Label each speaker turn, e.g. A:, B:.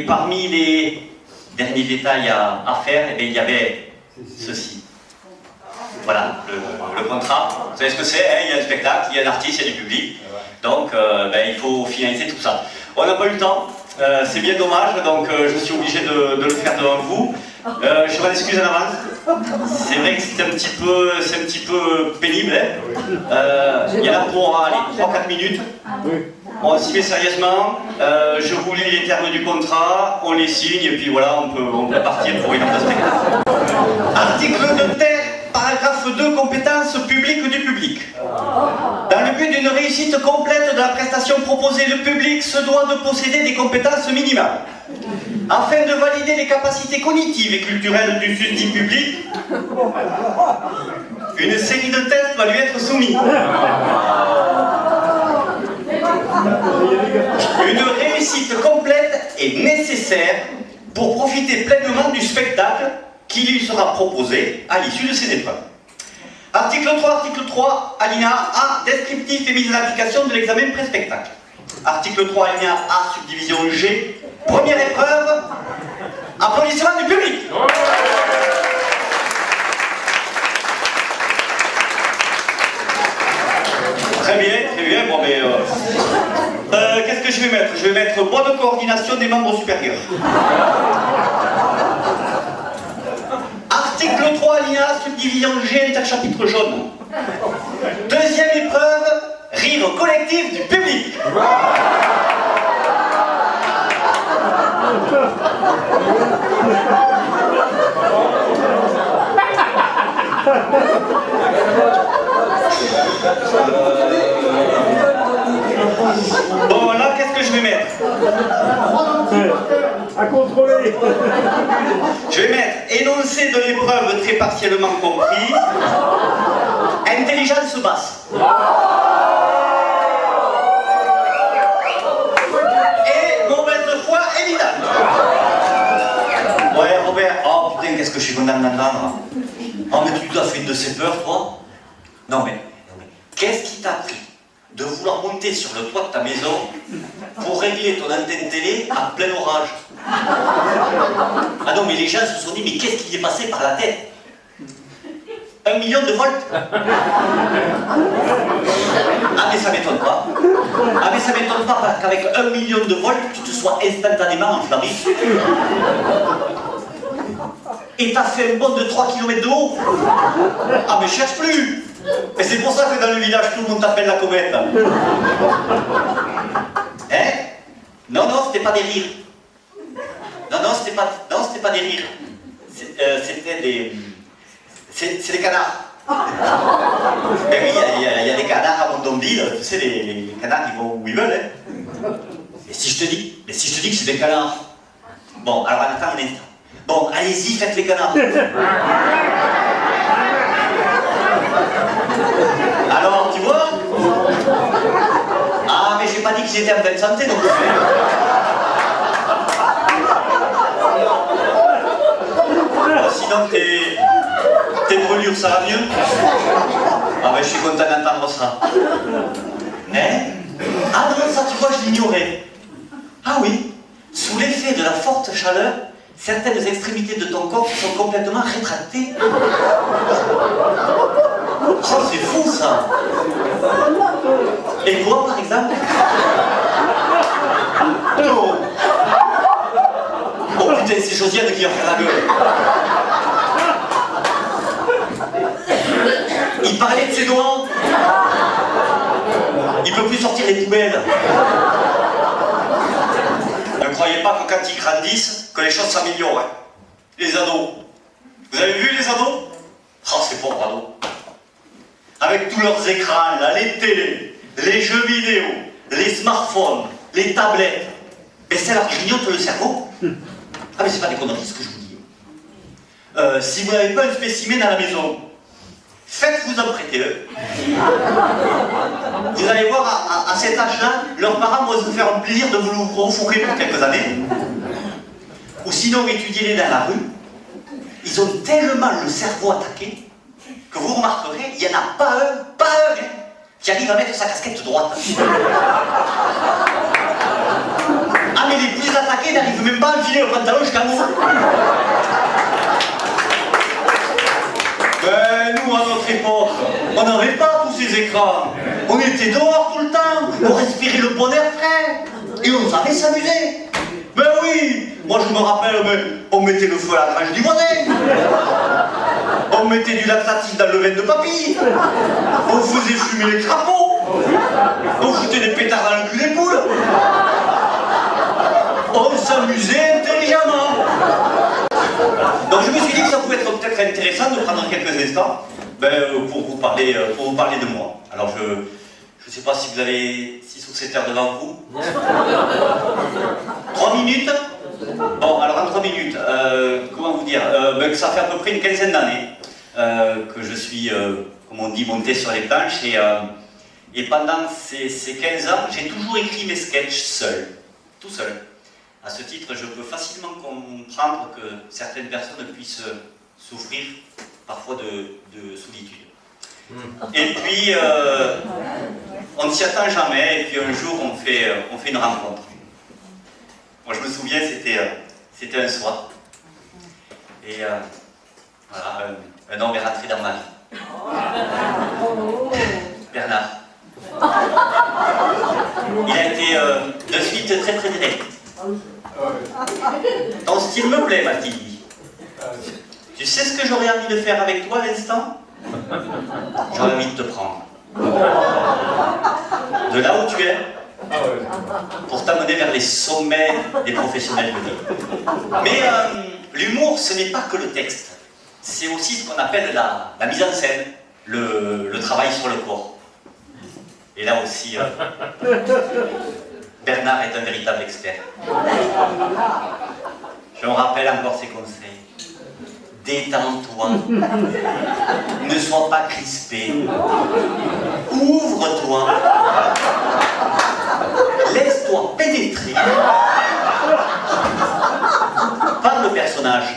A: Et parmi les derniers détails à faire, eh bien, il y avait ceci. Voilà, le contrat. Vous savez ce que c'est, hein? Il y a un spectacle, il y a un artiste, il y a du public. Donc il faut finaliser tout ça. On n'a pas eu le temps, c'est bien dommage, donc je suis obligé de le faire devant vous. Je m'en excuse en avance. C'est vrai que c'est un petit peu pénible. Hein? Il y en a pour 3-4 minutes. On s'y met sérieusement. Je vous lis les termes du contrat, on les signe et puis voilà, on peut partir pour une heure de spectacle. Article de terre. Paragraphe 2, compétences publiques du public. Dans le but d'une réussite complète de la prestation proposée, le public se doit de posséder des compétences minimales. Afin de valider les capacités cognitives et culturelles du susdit public, une série de tests va lui être soumise. Une réussite complète est nécessaire pour profiter pleinement du spectacle qui lui sera proposé à l'issue de ces épreuves. Article 3, alinéa A, descriptif et mise en application de l'examen pré-spectacle. Article 3, alinéa A, subdivision G, première épreuve, applaudissements du public. Très bien, bon mais... qu'est-ce que je vais mettre? Je vais mettre bonne coordination des membres supérieurs. Article 3, alinéa, subdivision G, interchapitre jaune. Deuxième épreuve, rire collectif du public. Bon, là, qu'est-ce que je vais mettre?
B: À contrôler.
A: Je vais mettre énoncé de l'épreuve très partiellement compris, intelligence basse. Et mauvaise foi évidente. Ouais, Robert, oh putain, qu'est-ce que je suis content d'entendre. Oh, mais tu dois faire de ces peurs, toi? Non, mais qu'est-ce qui t'a pris de vouloir monter sur le toit de ta maison pour régler ton antenne télé à plein orage? Ah non, mais les gens se sont dit, mais qu'est-ce qui lui est passé par la tête? 1 million de volts? Ah mais ça m'étonne pas. Ah mais ça m'étonne pas parce qu'avec 1 million de volts, tu te sois instantanément enflammé. Et t'as fait un bond de 3 km de haut. Ah mais cherche plus. Et c'est pour ça que dans le village, tout le monde t'appelle la comète. Hein? Non, c'était pas des rires. Non, c'était pas des rires. C'était des... C'est des canards. Ben oui, il y a des canards à Mondonville, tu sais, les canards qui vont où ils veulent. Hein. Et si je te dis que c'est des canards? Bon, alors attends un instant. Bon, allez-y, faites les canards. Alors, tu vois? Ah, mais j'ai pas dit que j'étais en bonne santé, donc sinon, tes brûlures, ça va mieux? Ah, ben je suis content d'entendre ça. Hein? Ah non, ça, tu vois, je l'ignorais. Ah oui, sous l'effet de la forte chaleur, certaines extrémités de ton corps sont complètement rétractées. Oh, c'est fou ça! Et quoi, par exemple? Non! Oh putain, c'est Josiane qui va faire la gueule! Il parlait de ses doigts! Il peut plus sortir les poubelles! Ne croyez pas que quand ils grandissent, que les choses s'améliorent. Hein. Les ados. Vous avez vu les ados? Oh, ces pauvres ados. Avec tous leurs écrans, là, les télés, les jeux vidéo, les smartphones, les tablettes. Mais ça leur grignote le cerveau. Ah mais c'est pas des conneries ce que je vous dis. Si vous n'avez pas un spécimen à la maison, faites-vous en prêter. Vous allez voir, à cet âge-là, leurs parents vont se faire un plaisir de vous le refourrer pour quelques années. Ou sinon, étudiez-les dans la rue. Ils ont tellement le cerveau attaqué que vous remarquerez, il n'y en a pas un, qui arrive à mettre sa casquette droite. Ah mais il est plus attaqué, il n'arrive même pas à enfiler le pantalon jusqu'à moi. Ben, nous, à notre époque, on n'avait pas tous ces écrans. On était dehors tout le temps, on respirait le bon air frais. Et on savait s'amuser. Ben oui, moi je me rappelle, on mettait le feu à la grange du voisin. On mettait du laxatif dans le vin de papy. On faisait fumer les crapauds. On foutait des pétards dans le cul des poules. On s'amusait intelligemment. Donc je me suis dit que ça pouvait être peut-être intéressant de prendre quelques instants pour vous parler de moi. Alors je ne sais pas si vous avez 6 ou 7 heures devant vous. 3 minutes. Bon, alors en 3 minutes, comment vous dire, que ça fait à peu près une quinzaine d'années que je suis, comme on dit, monté sur les planches et pendant ces 15 ans, j'ai toujours écrit mes sketchs seul, tout seul. À ce titre, je peux facilement comprendre que certaines personnes puissent souffrir parfois de solitude. Et puis, on ne s'y attend jamais, et puis un jour, on fait une rencontre. Moi, je me souviens, c'était un soir. Et voilà, un homme est rentré dans ma vie. Bernard. Il a été de suite très très direct. Ton style me plaît, m'a-t-il dit. Tu sais ce que j'aurais envie de faire avec toi à l'instant? J'aurais envie de te prendre. De là où tu es, pour t'amener vers les sommets des professionnels de vie. Mais l'humour, ce n'est pas que le texte. C'est aussi ce qu'on appelle la mise en scène, le travail sur le corps. Et là aussi, Bernard est un véritable expert. Je me rappelle encore ses conseils. Détends-toi, ne sois pas crispé, ouvre-toi, laisse-toi pénétrer par le personnage.